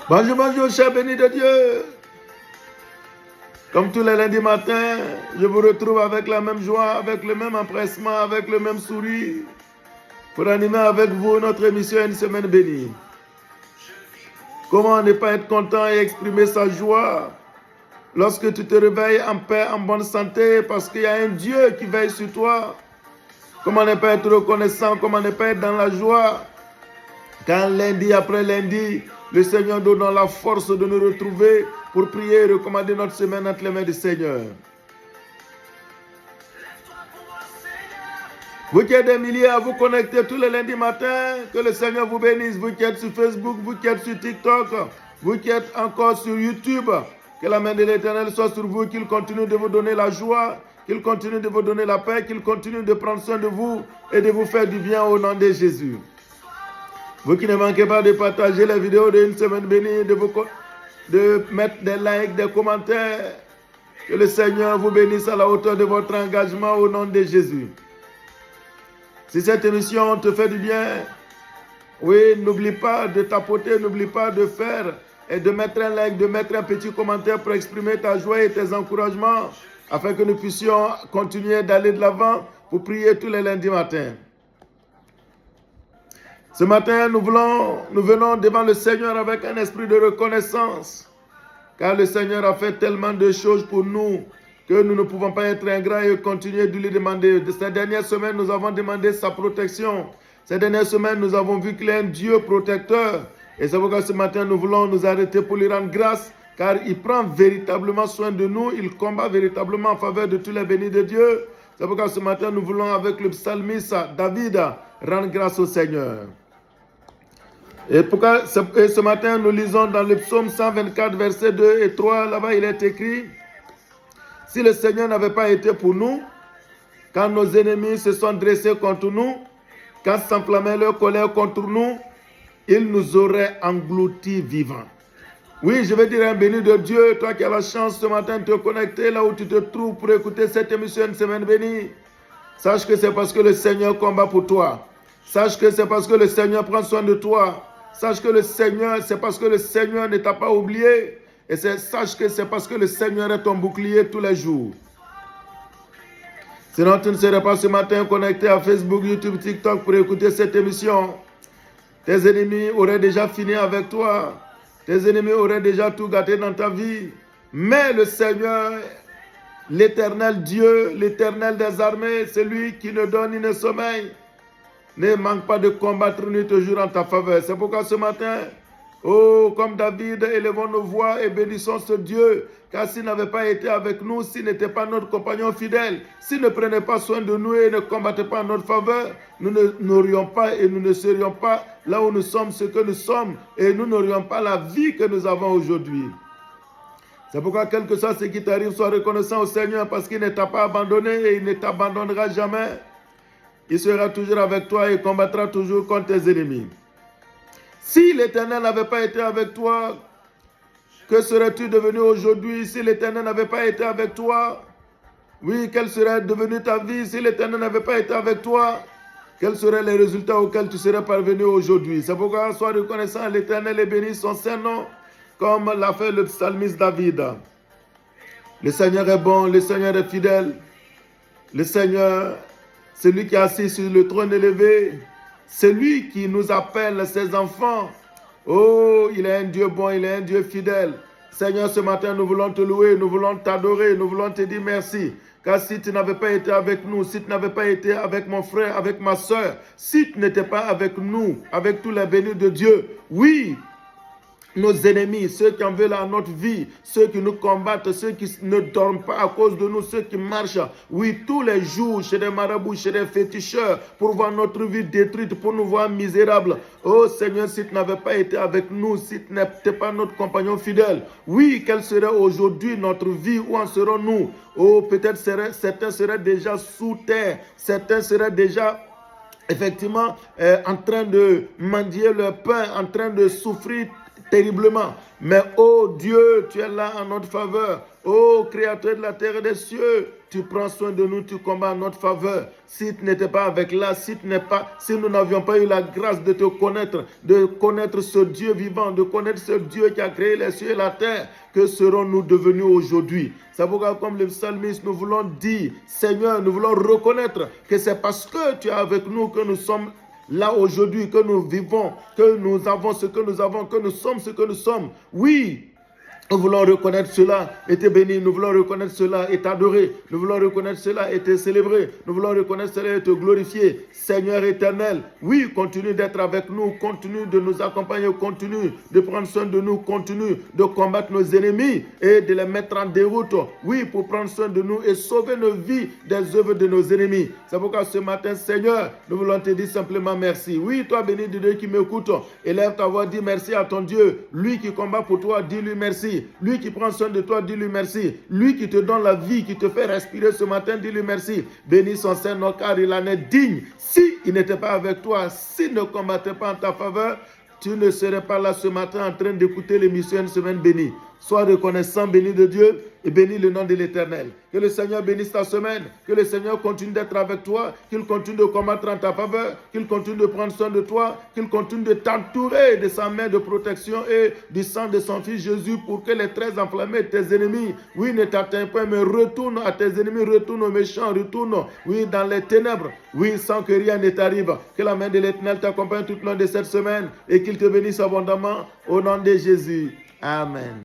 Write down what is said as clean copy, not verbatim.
Bonjour, bonjour, cher béni de Dieu. Comme tous les lundis matins, je vous retrouve avec la même joie, avec le même empressement, avec le même sourire, pour animer avec vous notre émission Une semaine bénie. Comment ne pas être content et exprimer sa joie lorsque tu te réveilles en paix, en bonne santé, parce qu'il y a un Dieu qui veille sur toi. Comment ne pas être reconnaissant, comment ne pas être dans la joie quand lundi après lundi, le Seigneur donne la force de nous retrouver pour prier et recommander notre semaine entre les mains du Seigneur. Vous qui êtes des milliers à vous connecter tous les lundis matins, que le Seigneur vous bénisse. Vous qui êtes sur Facebook, vous qui êtes sur TikTok, vous qui êtes encore sur YouTube, que la main de l'Éternel soit sur vous, qu'il continue de vous donner la joie, qu'il continue de vous donner la paix, qu'il continue de prendre soin de vous et de vous faire du bien au nom de Jésus. Vous qui ne manquez pas de partager les vidéos d'une semaine bénie, de mettre des likes, des commentaires. Que le Seigneur vous bénisse à la hauteur de votre engagement au nom de Jésus. Si cette émission te fait du bien, oui, n'oublie pas de tapoter, n'oublie pas de faire et de mettre un like, de mettre un petit commentaire pour exprimer ta joie et tes encouragements afin que nous puissions continuer d'aller de l'avant pour prier tous les lundis matins. Ce matin, nous venons devant le Seigneur avec un esprit de reconnaissance, car le Seigneur a fait tellement de choses pour nous que nous ne pouvons pas être ingrats et continuer de lui demander. Ces dernières semaines, nous avons demandé sa protection. Ces dernières semaines, nous avons vu qu'il est un Dieu protecteur. Et c'est pourquoi ce matin, nous voulons nous arrêter pour lui rendre grâce, car il prend véritablement soin de nous, il combat véritablement en faveur de tous les bénis de Dieu. C'est pourquoi ce matin, nous voulons avec le psalmiste David rendre grâce au Seigneur. Et ce matin, nous lisons dans le psaume 124, versets 2 et 3, là-bas il est écrit: si le Seigneur n'avait pas été pour nous, quand nos ennemis se sont dressés contre nous, quand s'enflammait leur colère contre nous, ils nous auraient engloutis vivants. Oui, je vais dire un béni de Dieu, toi qui as la chance ce matin de te connecter là où tu te trouves pour écouter cette émission Une semaine bénie. Sache que c'est parce que le Seigneur combat pour toi. Sache que c'est parce que le Seigneur prend soin de toi. Sache que c'est parce que le Seigneur ne t'a pas oublié. Et sache que c'est parce que le Seigneur est ton bouclier tous les jours. Sinon, tu ne serais pas ce matin connecté à Facebook, YouTube, TikTok pour écouter cette émission. Tes ennemis auraient déjà fini avec toi. Tes ennemis auraient déjà tout gâté dans ta vie. Mais le Seigneur, l'Éternel Dieu, l'Éternel des armées, celui qui ne donne ni ne sommeille, ne manque pas de combattre nuit et jour en ta faveur. C'est pourquoi ce matin, oh, comme David, élevons nos voix et bénissons ce Dieu, car s'il n'avait pas été avec nous, s'il n'était pas notre compagnon fidèle, s'il ne prenait pas soin de nous et ne combattait pas en notre faveur, nous n'aurions pas et nous ne serions pas là où nous sommes, ce que nous sommes, et nous n'aurions pas la vie que nous avons aujourd'hui. C'est pourquoi, quel que soit ce qui t'arrive, sois reconnaissant au Seigneur, parce qu'il ne t'a pas abandonné et il ne t'abandonnera jamais. Il sera toujours avec toi et combattra toujours contre tes ennemis. Si l'Éternel n'avait pas été avec toi, que serais-tu devenu aujourd'hui? Si l'Éternel n'avait pas été avec toi, oui, quelle serait devenue ta vie? Si l'Éternel n'avait pas été avec toi, quels seraient les résultats auxquels tu serais parvenu aujourd'hui? C'est pourquoi sois reconnaissant à l'Éternel et bénis son saint nom, comme l'a fait le psalmiste David. Le Seigneur est bon, le Seigneur est fidèle. Le Seigneur, celui qui est assis sur le trône élevé, c'est lui qui nous appelle ses enfants. Oh, il est un Dieu bon, il est un Dieu fidèle. Seigneur, ce matin, nous voulons te louer, nous voulons t'adorer, nous voulons te dire merci. Car si tu n'avais pas été avec nous, si tu n'avais pas été avec mon frère, avec ma soeur, si tu n'étais pas avec nous, avec tous les bénis de Dieu, oui, nos ennemis, ceux qui en veulent à notre vie, ceux qui nous combattent, ceux qui ne dorment pas à cause de nous, ceux qui marchent, oui, tous les jours chez des marabouts, chez des féticheurs, pour voir notre vie détruite, pour nous voir misérables. Oh Seigneur, si tu n'avais pas été avec nous, si tu n'étais pas notre compagnon fidèle, oui, quelle serait aujourd'hui notre vie, où en serons-nous? Oh, peut-être certains seraient déjà sous terre, certains seraient déjà effectivement en train de mendier leur pain, en train de souffrir terriblement. Mais oh Dieu, tu es là en notre faveur. Oh Créateur de la terre et des cieux, tu prends soin de nous, tu combats en notre faveur. Si tu n'étais pas avec là, si nous n'avions pas eu la grâce de te connaître, de connaître ce Dieu vivant, de connaître ce Dieu qui a créé les cieux et la terre, que serons-nous devenus aujourd'hui? C'est pourquoi, comme le psalmiste, nous voulons dire, Seigneur, nous voulons reconnaître que c'est parce que tu es avec nous que nous sommes là aujourd'hui, que nous vivons, que nous avons ce que nous avons, que nous sommes ce que nous sommes. Oui, nous voulons reconnaître cela et te bénir. Nous voulons reconnaître cela et t'adorer. Nous voulons reconnaître cela et te célébrer. Nous voulons reconnaître cela et te glorifier. Seigneur éternel, oui, continue d'être avec nous. Continue de nous accompagner. Continue de prendre soin de nous. Continue de combattre nos ennemis et de les mettre en déroute. Oui, pour prendre soin de nous et sauver nos vies des œuvres de nos ennemis. C'est pourquoi ce matin, Seigneur, nous voulons te dire simplement merci. Oui, toi béni de Dieu qui m'écoute, élève ta voix, dis merci à ton Dieu. Lui qui combat pour toi, dis-lui merci. Lui qui prend soin de toi, dis-lui merci. Lui qui te donne la vie, qui te fait respirer ce matin, dis-lui merci. Bénis son Saint-Nom car il en est digne. S'il n'était pas avec toi, s'il ne combattait pas en ta faveur, tu ne serais pas là ce matin en train d'écouter l'émission Une semaine bénie. Sois reconnaissant, béni de Dieu et bénis le nom de l'Éternel. Que le Seigneur bénisse ta semaine, que le Seigneur continue d'être avec toi, qu'il continue de combattre en ta faveur, qu'il continue de prendre soin de toi, qu'il continue de t'entourer de sa main de protection et du sang de son Fils Jésus pour que les traits enflammés de tes ennemis, oui, ne t'atteignent pas, mais retourne à tes ennemis, retourne aux méchants, retourne, oui, dans les ténèbres, oui, sans que rien ne t'arrive. Que la main de l'Éternel t'accompagne tout au long de cette semaine et qu'il te bénisse abondamment au nom de Jésus. Amen.